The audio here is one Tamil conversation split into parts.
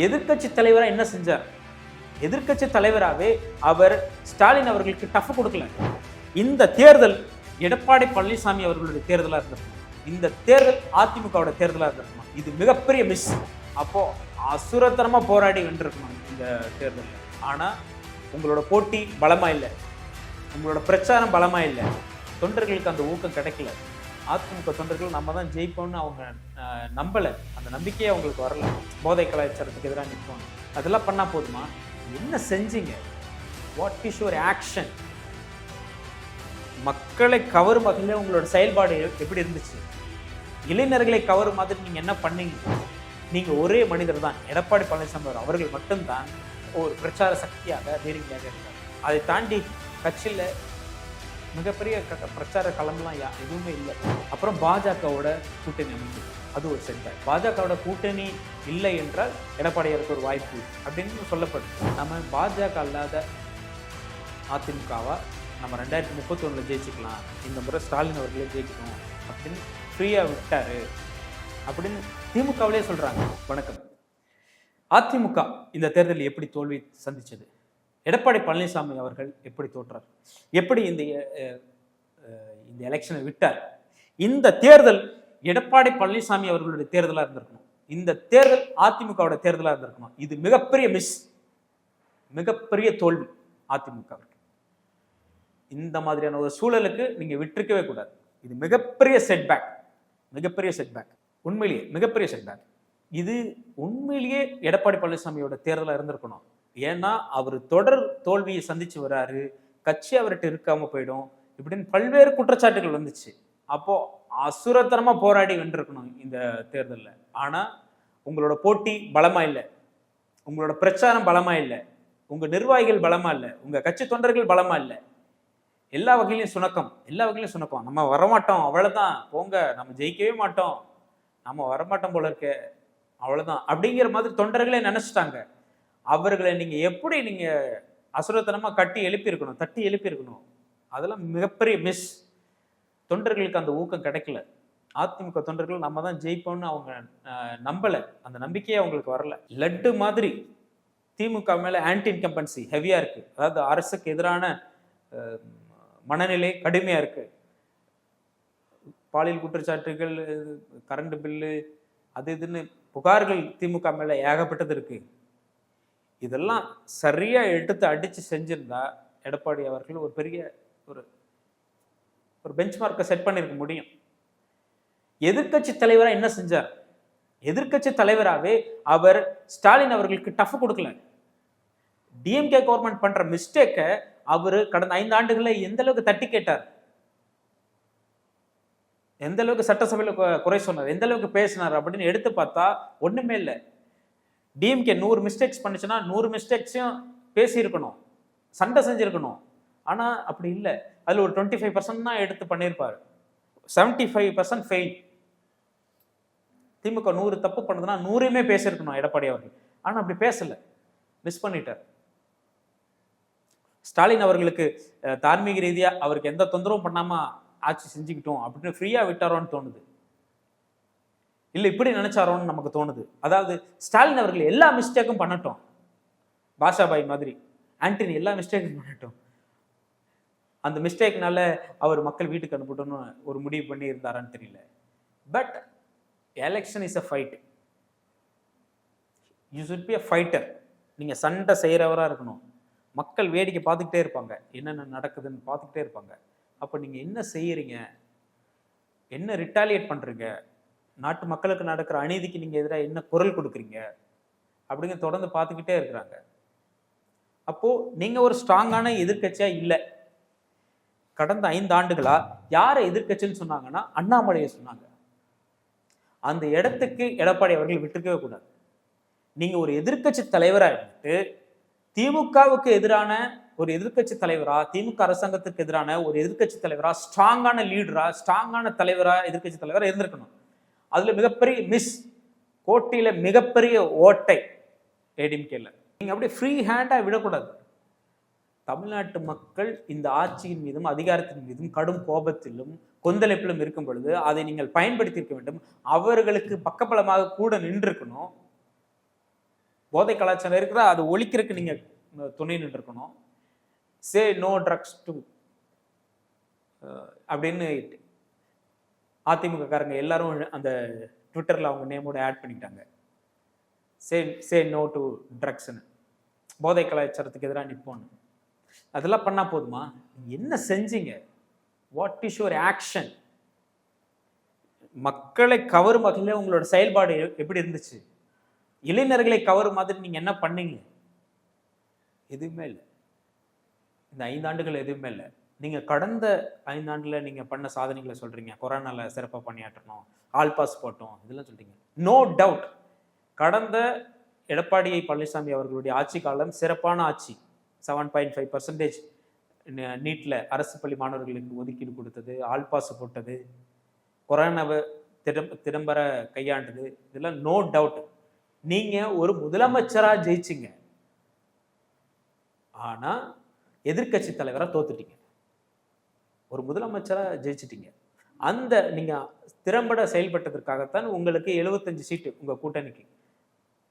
எதிர்க்கட்சி தலைவரா என்ன செஞ்சார்? எதிர்க்கட்சி தலைவராகவே அவர் ஸ்டாலின் அவர்களுக்கு டஃப் கொடுக்கல. இந்த தேர்தல் எடப்பாடி பழனிசாமி அவர்களுடைய தேர்தலா இருந்திருக்கும். இந்த தேர்தல் அதிமுகவோட தேர்தலா இருந்திருக்கும். இது மிகப்பெரிய மிஸ். அப்போ அசுரத்தனமா போராடி வென்றிருக்கணும் இந்த தேர்தல். ஆனா உங்களோட போட்டி பலமா இல்லை, உங்களோட பிரச்சாரம் பலமா இல்லை, தொண்டர்களுக்கு அந்த ஊக்கம் கிடைக்கல. அதிமுக தொண்டர்கள் நம்ம தான் ஜெயிப்போம்னு அவங்க நம்பல, அந்த நம்பிக்கையே அவங்களுக்கு வரல. போதை கலாச்சாரத்துக்கு எதிராக நிற்போம். அதெல்லாம் பண்ணா போதுமா? என்ன செஞ்சீங்க? What is your action? மக்களை கவரும் வகையில் உங்களோட செயல்பாடு எப்படி இருந்துச்சு? இளைஞர்களை கவரும் மாதிரி நீங்க என்ன பண்ணீங்க? நீங்க ஒரே மனிதர் தான், எடப்பாடி பழனிசாமி அவர்கள் மட்டும்தான் ஒரு பிரச்சார சக்தியாக நேரடியாக இருந்தார். அதை தாண்டி கட்சியில் மிகப்பெரிய பிரச்சார களம்லாம் எதுவுமே இல்லை. அப்புறம் பாஜகவோட கூட்டணி அமைந்தது, அது ஒரு செட்பேக். பாஜகவோட கூட்டணி இல்லை என்றால் எடப்பாடியாருக்கு ஒரு வாய்ப்பு அப்படின்னு சொல்லப்படுது. நம்ம பாஜக அல்லாத அதிமுகவா நம்ம 2031 ஜெயிச்சுக்கலாம், இந்த முறை ஸ்டாலின் அவர்களே ஜெயிக்கணும் அப்படின்னு ஃப்ரீயாக விட்டாரு அப்படின்னு திமுகவிலே சொல்றாங்க. வணக்கம். அதிமுக இந்த தேர்தலில் எப்படி தோல்வி சந்திச்சது? எடப்பாடி பழனிசாமி அவர்கள் எப்படி தோற்றார்? எப்படி இந்த எலெக்ஷனை விட்டார்? இந்த தேர்தல் எடப்பாடி பழனிசாமி அவர்களுடைய தேர்தலாக இருந்திருக்கணும். இந்த தேர்தல் அதிமுகவோட தேர்தலாக இருந்திருக்கணும். இது மிகப்பெரிய மிஸ், மிகப்பெரிய தோல்வி அதிமுக. இந்த மாதிரியான ஒரு சூழலுக்கு நீங்க விட்டுருக்கவே கூடாது. இது மிகப்பெரிய செட்பேக், மிகப்பெரிய செட்பேக், உண்மையிலேயே மிகப்பெரிய செட்பேக். இது உண்மையிலேயே எடப்பாடி பழனிசாமியோட தேர்தலாக இருந்திருக்கணும். ஏன்னா அவர் தொடர் தோல்வியை சந்திச்சு வராரு, கட்சி அவர்கிட்ட இருக்காம போயிடும் இப்படின்னு பல்வேறு குற்றச்சாட்டுகள் வந்துச்சு. அப்போ அசுரத்தனமா போராடி வென்றிருக்கணும் இந்த தேர்தலில். ஆனா உங்களோட போட்டி பலமா இல்லை, உங்களோட பிரச்சாரம் பலமா இல்லை, உங்க நிர்வாகிகள் பலமா இல்லை, உங்க கட்சி தொண்டர்கள் பலமா இல்லை. எல்லா வகையிலையும் சுணக்கம், எல்லா வகையிலையும் சுணக்கம். நம்ம வரமாட்டோம், அவ்வளவுதான், போங்க, நம்ம ஜெயிக்கவே மாட்டோம், நம்ம வரமாட்டோம் போல இருக்க, அவ்வளவுதான் அப்படிங்கிற மாதிரி தொண்டர்களே நினைச்சிட்டாங்க. அவர்களை நீங்க எப்படி நீங்க அசுரத்தனமா கட்டி எழுப்பியிருக்கணும், தட்டி எழுப்பியிருக்கணும். அதெல்லாம் மிகப்பெரிய மிஸ். தொண்டர்களுக்கு அந்த ஊக்கம் கிடைக்கல. அதிமுக தொண்டர்கள் நம்ம தான் ஜெயிப்போம்னு அவங்க நம்பல, அந்த நம்பிக்கையே அவங்களுக்கு வரல. லட்டு மாதிரி திமுக மேல ஆன்டி இன்கம்பன்சி ஹெவியா இருக்கு. அதாவது அரசுக்கு எதிரான மனநிலை கடுமையா இருக்கு. பாலியல் குற்றச்சாட்டுகள், கரண்ட் பில்லு, அது இதுன்னு புகார்கள் திமுக மேல ஏகப்பட்டது இருக்கு. இதெல்லாம் சரியா எடுத்து அடிச்சு செஞ்சிருந்தா எடப்பாடி அவர்கள் ஒரு பெரிய ஒரு பெஞ்ச்மார்க்கை செட் பண்ணிருக்க முடியும். எதிர்க்கட்சி தலைவரா என்ன செஞ்சார்? எதிர்க்கட்சி தலைவராகவே அவர் ஸ்டாலின் அவர்களுக்கு டஃப் கொடுக்கல. டிஎம்கே கவர்மெண்ட் பண்ற மிஸ்டேக்கை அவரு கடந்த 5 ஆண்டுகளை எந்த அளவுக்கு தட்டி கேட்டார், எந்த அளவுக்கு சட்டசபையில குறை சொன்னார், எந்த அளவுக்கு பேசினார் அப்படின்னு எடுத்து பார்த்தா ஒண்ணுமே இல்லை. டிஎம்கே 100 மிஸ்டேக்ஸ் பண்ணுச்சுன்னா 100 மிஸ்டேக்ஸையும் பேசியிருக்கணும், சண்டை செஞ்சிருக்கணும். ஆனா அப்படி இல்லை. அதுல ஒரு 25% தான் எடுத்து பண்ணியிருப்பாரு. 75% ஃபெயில். திமுக 100 தப்பு பண்ணதுன்னா 100மே பேசியிருக்கணும் எடப்பாடி அவர்கள். ஆனா அப்படி பேசல, மிஸ் பண்ணிட்டார். ஸ்டாலின் அவர்களுக்கு தார்மீக ரீதியா அவருக்கு எந்த தொந்தரவும் பண்ணாம ஆட்சி செஞ்சுக்கிட்டோம் அப்படின்னு ஃப்ரீயா விட்டாரோன்னு தோணுது. இல்லை இப்படி நினைச்சாரோன்னு நமக்கு தோணுது. அதாவது ஸ்டாலின் அவர்கள் எல்லா மிஸ்டேக்கும் பண்ணட்டும், பாஷாபாய் மாதிரி ஆண்டனி எல்லா மிஸ்டேக்கும் பண்ணட்டும், அந்த மிஸ்டேக்னால அவர் மக்கள் வீட்டுக்கு அனுப்பட்டும்னு ஒரு முடிவு பண்ணி இருந்தாரான்னு தெரியல. But election is a fight. You should be a fighter. நீங்க சண்டை செய்யறவரா இருக்கணும். மக்கள் வேடிக்கை பார்த்துக்கிட்டே இருப்பாங்க, என்னென்ன நடக்குதுன்னு பார்த்துக்கிட்டே இருப்பாங்க. அப்போ நீங்க என்ன செய்யறீங்க, என்ன ரிட்டாலியேட் பண்றீங்க, நாட்டு மக்களுக்கு நடக்கிற அநீதிக்கு நீங்க எதிராக என்ன குரல் கொடுக்குறீங்க அப்படிங்க தொடர்ந்து பார்த்துக்கிட்டே இருக்கிறாங்க. அப்போ நீங்க ஒரு ஸ்ட்ராங்கான எதிர்கட்சியா இல்லை. கடந்த 5 ஆண்டுகளா யாரை எதிர்கட்சின்னு சொன்னாங்கன்னா அண்ணாமலையை சொன்னாங்க. அந்த இடத்துக்கு எடப்பாடி அவர்கள் விட்டுருக்கவே கூடாது. நீங்க ஒரு எதிர்கட்சி தலைவரா இருந்துட்டு திமுகவுக்கு எதிரான ஒரு எதிர்கட்சி தலைவரா, திமுக அரசாங்கத்துக்கு எதிரான ஒரு எதிர்கட்சி தலைவரா, ஸ்ட்ராங்கான லீடரா, ஸ்ட்ராங்கான தலைவரா, எதிர்கட்சி தலைவரா இருந்திருக்கணும். அதுல மிகப்பெரிய மிஸ், கோட்டையில மிகப்பெரிய ஓட்டை ஏடிஎம்கேல. நீங்க அப்படியே ஃப்ரீ ஹேண்டா விடக்கூடாது. தமிழ்நாட்டு மக்கள் இந்த ஆட்சியின் மீதும் அதிகாரத்தின் மீதும் கடும் கோபத்திலும் கொந்தளிப்பிலும் இருக்கும் பொழுது அதை நீங்கள் பயன்படுத்தி இருக்க வேண்டும். அவர்களுக்கு பக்கபலமாக கூட நின்றிருக்கணும். போதை கலாச்சாரம் இருக்கிறா அதை ஒழிக்கிறதுக்கு நீங்க துணை நின்று இருக்கணும். சே நோ ட்ரக்ஸ் டு அப்படின்னு அதிமுக காரங்க எல்லாரும் அந்த ட்விட்டர்ல அவங்க நேமோட ஆட் பண்ணிட்டாங்க. சே நோ டு ட்ரக்ஸ்ன்னு, போதை கலாச்சாரத்துக்கு எதிராக நிற்போன்னு. அதெல்லாம் பண்ணா போதுமா? என்ன செஞ்சீங்க? What is your action? மக்களை கவரும் வகையில் உங்களோட செயல்பாடு எப்படி இருந்துச்சு? இளைஞர்களை கவரும் மாதிரி நீங்க என்ன பண்ணீங்க? எதுவுமே இல்லை. இந்த 5 ஆண்டுகள் எதுவுமே இல்லை. நீங்க கடந்த 5 ஆண்டுல நீங்க பண்ண சாதனைகளை சொல்றீங்க. கொரோனால சிறப்பாக பணியாற்றணும், ஆல் பாஸ் போட்டோம், இதெல்லாம் சொல்றீங்க. நோ டவுட் கடந்த எடப்பாடி பழனிசாமி அவர்களுடைய ஆட்சி காலம் சிறப்பான ஆட்சி. 7.5% நீட்ல அரசு பள்ளி மாணவர்களுக்கு ஒதுக்கீடு கொடுத்தது, ஆல் பாஸ் போட்டது, கொரோனாவை திறம்பட கையாண்டது, இதெல்லாம் நோ டவுட். நீங்க ஒரு முதலமைச்சரா ஜெயிச்சிங்க, ஆனா எதிர்கட்சி தலைவரா தோத்துட்டீங்க. ஒரு முதலமைச்சரா ஜெயிச்சிட்டீங்க. அந்த நீங்க திறம்பட செயல்பட்டதற்காகத்தான் உங்களுக்கு 75 சீட்டு உங்க கூட்டணிக்கு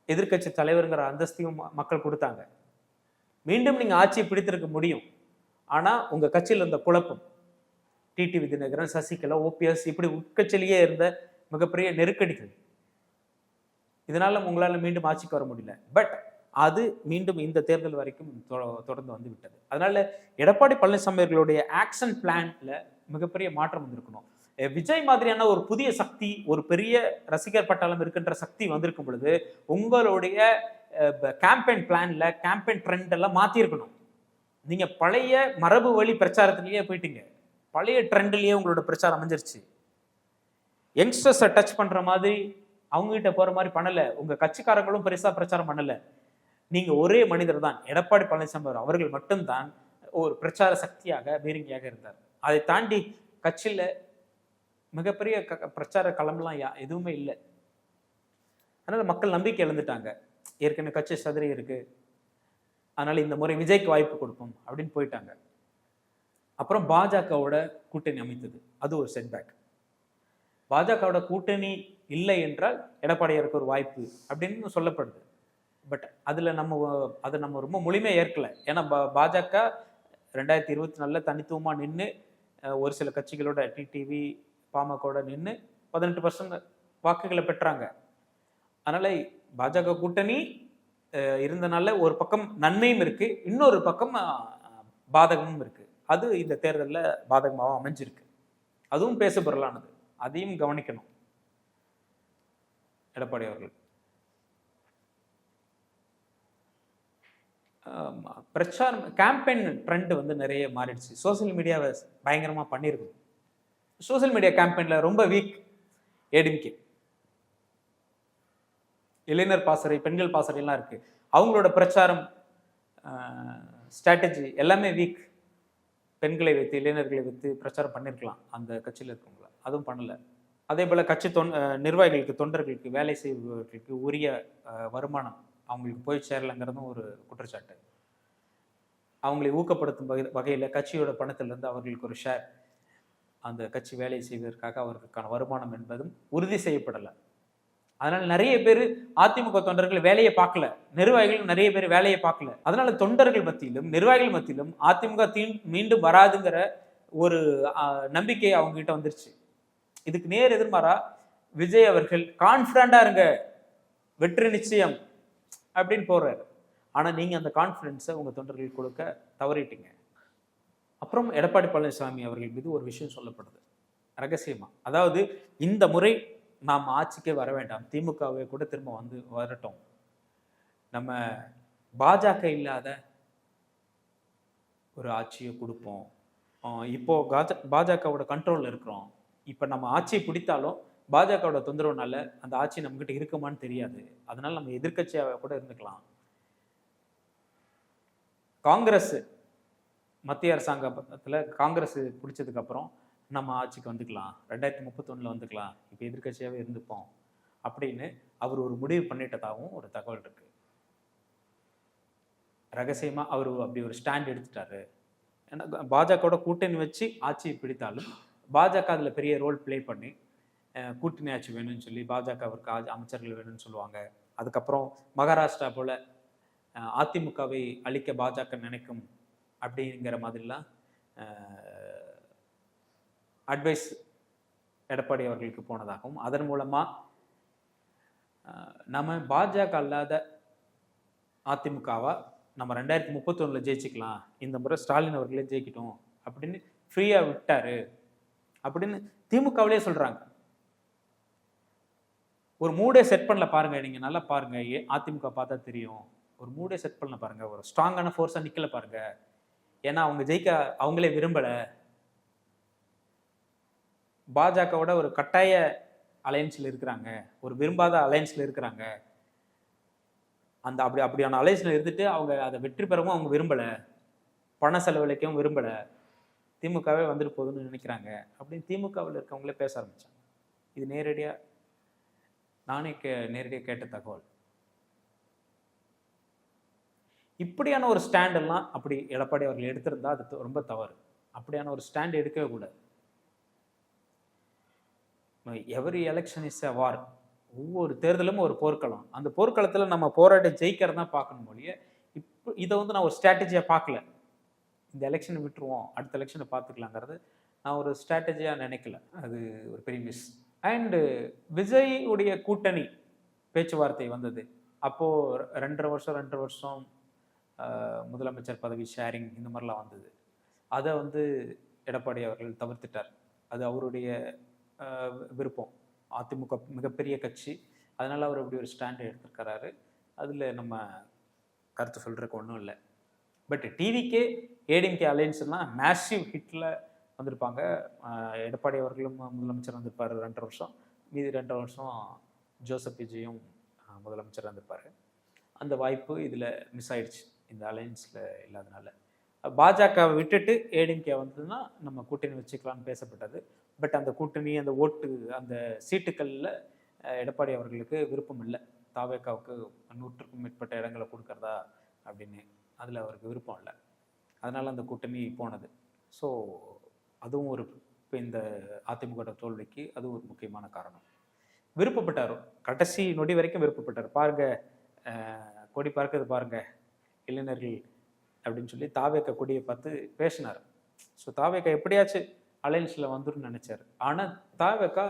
எதிர்கட்சி தலைவருங்கிற அந்தஸ்தையும் மக்கள் கொடுத்தாங்க. மீண்டும் நீங்க ஆட்சியை பிடித்திருக்க முடியும். ஆனா உங்க கட்சியில் இருந்த குழப்பம், டிடிவி தினகரன், சசிகலா, ஓபிஎஸ், இப்படி உட்கட்சியிலேயே இருந்த மிகப்பெரிய நெருக்கடிகள், இதனால உங்களால மீண்டும் ஆட்சிக்கு வர முடியல. பட் அது மீண்டும் இந்த தேர்தல் வரைக்கும் தொடர்ந்து வந்து விட்டது. அதனால எடப்பாடி பழனிசாமி அவர்களுடைய ஆக்ஷன் பிளான்ல மிகப்பெரிய மாற்றம் வந்திருக்கணும். விஜய் மாதிரியான ஒரு புதிய சக்தி, ஒரு பெரிய ரசிகர் பட்டாளம் இருக்கின்ற சக்தி வந்திருக்கும் பொழுது உங்களுடைய கேம்பெயின் பிளான்ல கேம்பெயின் ட்ரெண்ட் எல்லாம் மாத்திருக்கணும். நீங்க பழைய மரபு வழி பிரச்சாரத்திலேயே போயிட்டீங்க. பழைய ட்ரெண்ட்லயே உங்களோட பிரச்சாரம் அமைஞ்சிருச்சு. யங்ஸ்டர்ஸை டச் பண்ற மாதிரி அவங்க கிட்ட போற மாதிரி பண்ணல. உங்க கட்சிக்காரங்களும் பெருசா பிரச்சாரம் பண்ணல. நீங்க ஒரே மனிதர் தான், எடப்பாடி பழனிசாமி அவர்கள் மட்டும்தான் ஒரு பிரச்சார சக்தியாக பீரங்கியாக இருந்தார். அதை தாண்டி கட்சியில மிகப்பெரிய பிரச்சார களம்லாம் எதுவுமே இல்லை. அதனால மக்கள் நம்பிக்கை இழந்துட்டாங்க. ஏற்கனவே கட்சி சதுரி இருக்கு, அதனால இந்த முறை விஜய்க்கு வாய்ப்பு கொடுப்போம் அப்படின்னு போயிட்டாங்க. அப்புறம் பாஜகவோட கூட்டணி அமைத்தது, அது ஒரு செட்பேக். பாஜகவோட கூட்டணி இல்லை என்றால் எடப்பாடியாருக்கு ஒரு வாய்ப்பு அப்படின்னு சொல்லப்படுது. பட் அதில் அதை நம்ம ரொம்ப முழுமையாக ஏற்கல. ஏன்னா பாஜக 2024 தனித்துவமாக நின்று ஒரு சில கட்சிகளோட டிடிவி பாமகோட நின்று 18% வாக்குகளை பெற்றாங்க. அதனால பாஜக கூட்டணி இருந்தனால ஒரு பக்கம் நன்மையும் இருக்கு, இன்னொரு பக்கம் பாதகமும் இருக்கு. அது இந்த தேர்தலில் பாதகமாக அமைஞ்சிருக்கு. அதுவும் பேசப்பொருளானது, அதையும் கவனிக்கணும் எடப்பாடி அவர்கள். பிரச்சாரம் கேம்பெயின் ட்ரெண்ட் வந்து நிறைய மாறிடுச்சு. சோசியல் மீடியாவை பயங்கரமா பண்ணியிருக்கணும். சோசியல் மீடியா கேம்பெயின்ல ரொம்ப வீக் ஏடிஎம்கே. இளைஞர் பாசறை, பெண்கள் பாசறை எல்லாம் இருக்கு. அவங்களோட பிரச்சாரம் ஸ்ட்ராட்டஜி எல்லாமே வீக். பெண்களை வைத்து, இளைஞர்களை வைத்து பிரச்சாரம் பண்ணியிருக்கலாம் அந்த கட்சியில் இருக்கவங்கள, அதுவும் பண்ணல. அதே போல கட்சி நிர்வாகிகளுக்கு, தொண்டர்களுக்கு, வேலை செய்பவர்களுக்கு உரிய வருமானம் அவங்களுக்கு போய் சேரலைங்கிறதும் ஒரு குற்றச்சாட்டு. அவங்களை ஊக்கப்படுத்தும் வகையில் கட்சியோட பணத்திலிருந்து அவர்களுக்கு ஒரு ஷேர், அந்த கட்சி வேலை செய்வதற்காக அவர்களுக்கான வருமானம் என்பதும் உறுதி செய்யப்படலை. அதனால நிறைய பேர் அதிமுக தொண்டர்கள் வேலையை பார்க்கல, நிர்வாகிகள் நிறைய பேர் வேலையை பார்க்கல. அதனால தொண்டர்கள் மத்தியிலும் நிர்வாகிகள் மத்தியிலும் அதிமுக மீண்டும் வராதுங்கிற ஒரு நம்பிக்கை அவங்க கிட்ட வந்துருச்சு. இதுக்கு நேர் எதிர்மாறா விஜய் அவர்கள் கான்ஃபிடண்டா இருங்க, வெற்றி நிச்சயம் அப்படின்னு போறாரு. ஆனா நீங்க அந்த கான்ஃபிடன்ஸை உங்க தொண்டர்கள் கொடுக்க தவறிட்டீங்க. அப்புறம் எடப்பாடி பழனிசாமி அவர்கள் மீது ஒரு விஷயம் சொல்லப்படுது ரகசியமா. அதாவது இந்த முறை நாம் ஆட்சிக்கே வர வேண்டாம், திமுகவை கூட திரும்ப வரட்டும், நம்ம பாஜக இல்லாத ஒரு ஆட்சியை கொடுப்போம். இப்போ பாஜகவோட கண்ட்ரோல்ல இருக்கிறோம். இப்ப நம்ம ஆட்சியை பிடித்தாலும் பாஜகவோட தொந்தரவுனால அந்த ஆட்சி நம்மகிட்ட இருக்குமான்னு தெரியாது. அதனால நம்ம எதிர்கட்சியாக கூட இருந்துக்கலாம். காங்கிரஸ் மத்திய அரசாங்கத்துல காங்கிரஸ் பிடிச்சதுக்கு அப்புறம் நம்ம ஆட்சிக்கு வந்துக்கலாம், 2031 வந்துக்கலாம், இப்போ எதிர்கட்சியாவே இருந்துப்போம் அப்படின்னு அவர் ஒரு முடிவு பண்ணிட்டதாகவும் ஒரு தகவல் இருக்கு. ரகசியமா அவர் அப்படி ஒரு ஸ்டாண்ட் எடுத்துட்டாரு. ஏன்னா பாஜகவோட கூட்டணி வச்சு ஆட்சியை பிடித்தாலும் பாஜக அதுல பெரிய ரோல் பிளே பண்ணி கூட்டணி ஆட்சி வேணும்னு சொல்லி பாஜகவிற்கு அமைச்சர்கள் வேணும்னு சொல்லுவாங்க. அதுக்கப்புறம் மகாராஷ்டிரா போல அதிமுகவை அழிக்க பாஜக நினைக்கும் அப்படிங்கிற மாதிரிலாம் அட்வைஸ் எடப்பாடி அவர்களுக்கு போனதாகவும் அதன் மூலமா நம்ம பாஜக அல்லாத அதிமுகவா நம்ம 2031 ஜெயிச்சுக்கலாம், இந்த முறை ஸ்டாலின் அவர்களே ஜெயிக்கிட்டோம் அப்படின்னு ஃப்ரீயா விட்டாரு அப்படின்னு திமுகவிலே சொல்றாங்க. ஒரு மூடே செட் பண்ணல பாருங்க, நீங்க நல்லா பாருங்க, அதிமுக பார்த்தா தெரியும். ஒரு மூடே செட் பண்ணல பாருங்க, ஒரு ஸ்ட்ராங்கான ஃபோர்ஸா நிக்கல பாருங்க. ஏன்னா அவங்க ஜெயிக்க அவங்களே விரும்பல. பாஜகவோட ஒரு கட்டாய அலையன்ஸ்ல இருக்கிறாங்க, ஒரு விரும்பாத அலையன்ஸ்ல இருக்கிறாங்க. அந்த அப்படியான அலையன்ஸ்ல இருந்துட்டு அவங்க அதை வெற்றி பெறவும் அவங்க விரும்பல, பண செலவழிக்கவும் விரும்பல, திமுகவே வந்துட்டு போகுதுன்னு நினைக்கிறாங்க அப்படின்னு திமுகவில் இருக்கவங்களே பேச ஆரம்பிச்சாங்க. இது நானே நேரடியாக கேட்ட தகவல். இப்படியான ஒரு ஸ்டாண்ட் எல்லாம் அப்படி எடப்பாடி அவர்கள் எடுத்திருந்தா அது ரொம்ப தவறு. அப்படியான ஒரு ஸ்டாண்ட் எடுக்கவே கூடாது. எவரி எலெக்ஷன் இஸ் எ வார். ஒவ்வொரு தேர்தலும் ஒரு போர்க்களம். அந்த போர்க்களத்தில் நம்ம போராட்டம் ஜெயிக்கிறதா பார்க்கணும் மொழிய. இப்போ இதை நான் ஒரு ஸ்ட்ராட்டஜியாக பார்க்கல. இந்த எலெக்ஷனை விட்டுருவோம், அடுத்த எலெக்ஷனை பார்த்துக்கலாங்கிறது நான் ஒரு ஸ்ட்ராட்டஜியாக நினைக்கல. அது ஒரு பெரிய மிஸ். அண்டு விஜய் உடைய கூட்டணி பேச்சுவார்த்தை வந்தது. அப்போது 2.5 வருஷம் முதலமைச்சர் பதவி ஷேரிங் இந்த மாதிரிலாம் வந்தது. அதை எடப்பாடி அவர்கள் தவிர்த்துட்டார். அது அவருடைய விருப்பம். அதிமுக மிகப்பெரிய கட்சி, அதனால் அவர் அப்படி ஒரு ஸ்டாண்டு எடுத்துருக்கிறாரு. அதில் நம்ம கருத்து சொல்கிறதுக்கு ஒன்றும் இல்லை. பட் டிவிக்கே ஏடிஎம்கே அலையன்ஸ்லாம் மேசிவ் ஹிட்டில் வந்திருப்பாங்க. எடப்பாடி அவர்களும் முதலமைச்சர் வந்திருப்பார் 2.5 வருஷம், மீதி 2.5 வருஷம் ஜோசப் விஜயும் முதலமைச்சர் வந்திருப்பார். அந்த வாய்ப்பு இதில் மிஸ் ஆயிடுச்சு, இந்த அலையன்ஸில் இல்லாதனால. பாஜகவை விட்டுட்டு ஏடிஎம்கே வந்ததுன்னா நம்ம கூட்டணி வச்சுக்கலான்னு பேசப்பட்டது. பட் அந்த கூட்டணி, அந்த ஓட்டு, அந்த சீட்டுக்களில் எடப்பாடி அவர்களுக்கு விருப்பம் இல்லை. தாவேக்காவுக்கு 100க்கும் மேற்பட்ட இடங்களை கொடுக்கறதா அப்படின்னு அதில் அவருக்கு விருப்பம் இல்லை. அதனால் அந்த கூட்டணி போனது. ஸோ அதுவும் ஒரு இந்த அதிமுக தோல்விக்கு அது ஒரு முக்கியமான காரணம். விருப்பப்பட்டார், கடைசி நொடி வரைக்கும் விருப்பப்பட்டார். பாருங்க, கொடி பார்க்கறது பாருங்க இளைஞர்கள் அப்படின்னு சொல்லி தாவேக்கா கொடியை பார்த்து பேசினார். ஸோ தாவேக்கா எப்படியாச்சும் அலையன்ஸில் வந்துடும் நினைச்சாரு. ஆனால் தாவேக்கா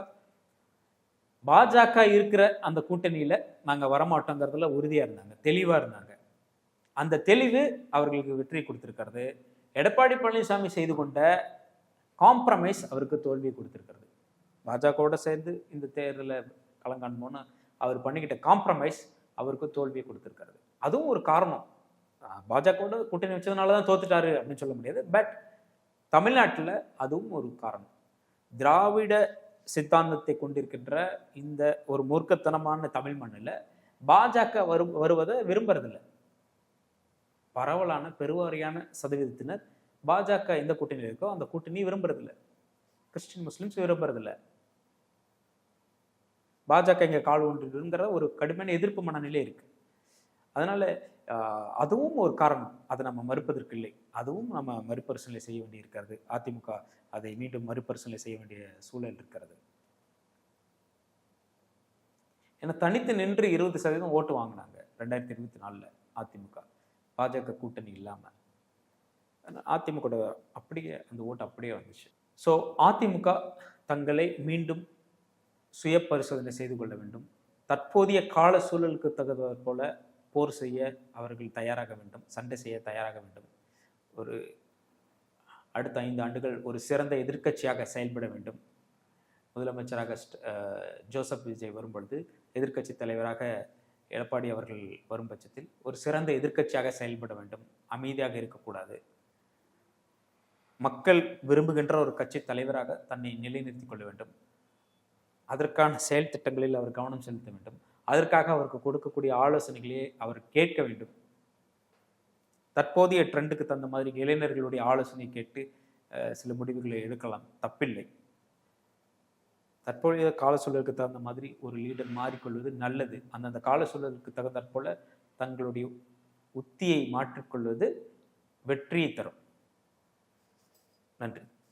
பாஜக இருக்கிற அந்த கூட்டணியில் நாங்கள் வரமாட்டோங்கிறதுல உறுதியாக இருந்தாங்க, தெளிவாக இருந்தாங்க. அந்த தெளிவு அவர்களுக்கு வெற்றி கொடுத்துருக்கிறது. எடப்பாடி பழனிசாமி செய்து கொண்ட காம்ப்ரமைஸ் அவருக்கு தோல்வியை கொடுத்துருக்கிறது. பாஜகவோட சேர்ந்து இந்த தேர்தலில் கலங்காண்மோன்னு அவர் பண்ணிக்கிட்ட காம்ப்ரமைஸ் அவருக்கு தோல்வியை கொடுத்துருக்கிறது. அதுவும் ஒரு காரணம். பாஜகவோட கூட்டணி வச்சதுனால தான் தோத்துட்டாரு அப்படின்னு சொல்ல முடியாது. பட் தமிழ்நாட்டில் அதுவும் ஒரு காரணம். திராவிட சித்தாந்தத்தை கொண்டிருக்கின்ற இந்த ஒரு மூர்க்கத்தனமான தமிழ் மண்ணில் பாஜக வருவதை விரும்புறதில்லை. பரவலான பெருவாரியான சதவீதத்தினர் பாஜக எந்த கூட்டணி இருக்கோ அந்த கூட்டணி விரும்புறதில்லை. Christian Muslims விரும்புறதில்லை. பாஜக இங்கே கால் ஒன்றுங்கிற ஒரு கடுமையான எதிர்ப்பு மனநிலை இருக்கு. அதனால அதுவும் ஒரு காரணம். அதை நம்ம மறுப்பதற்கு இல்லை. அதுவும் நம்ம மறுபரிசீலனை செய்ய வேண்டி இருக்கிறது. அதிமுக அதை மீண்டும் மறுபரிசீலனை செய்ய வேண்டிய சூழல் இருக்கிறது. ஏன்னா தனித்து நின்று 20% ஓட்டு வாங்கினாங்க 2024 அதிமுக, பாஜக கூட்டணி இல்லாமல். அதிமுக அப்படியே அந்த ஓட்டு அப்படியே வந்துச்சு. ஸோ அதிமுக தங்களை மீண்டும் சுய பரிசோதனை செய்து கொள்ள வேண்டும். தற்போதைய கால சூழலுக்கு தகுந்தது போல போர் செய்ய அவர்கள் தயாராக வேண்டும், சண்டை செய்ய தயாராக வேண்டும். ஒரு அடுத்த 5 ஆண்டுகள் ஒரு சிறந்த எதிர்க்கட்சியாக செயல்பட வேண்டும். முதலமைச்சராக ஜோசப் விஜய் வரும்பொழுது, எதிர்க்கட்சி தலைவராக எடப்பாடி அவர்கள் வரும் பட்சத்தில் ஒரு சிறந்த எதிர்க்கட்சியாக செயல்பட வேண்டும். அமைதியாக இருக்கக்கூடாது. மக்கள் விரும்புகின்ற ஒரு கட்சி தலைவராக தன்னை நிலைநிறுத்திக் கொள்ள வேண்டும். அதற்கான செயல் திட்டங்களில் அவர் கவனம் செலுத்த வேண்டும். அதற்காக அவருக்கு கொடுக்கக்கூடிய ஆலோசனைகளையே அவர் கேட்க வேண்டும். தற்போதைய ட்ரெண்டுக்கு தகுந்த மாதிரி இளைஞர்களுடைய ஆலோசனை கேட்டு சில முடிவுகளை எடுக்கலாம், தப்பில்லை. தற்போதைய கால சூழலுக்கு தகுந்த மாதிரி ஒரு லீடர் மாறிக்கொள்வது நல்லது. அந்தந்த கால சூழலுக்கு தகுந்தாற்போல தங்களுடைய உத்தியை மாற்றிக்கொள்வது வெற்றியை தரும். நன்றி.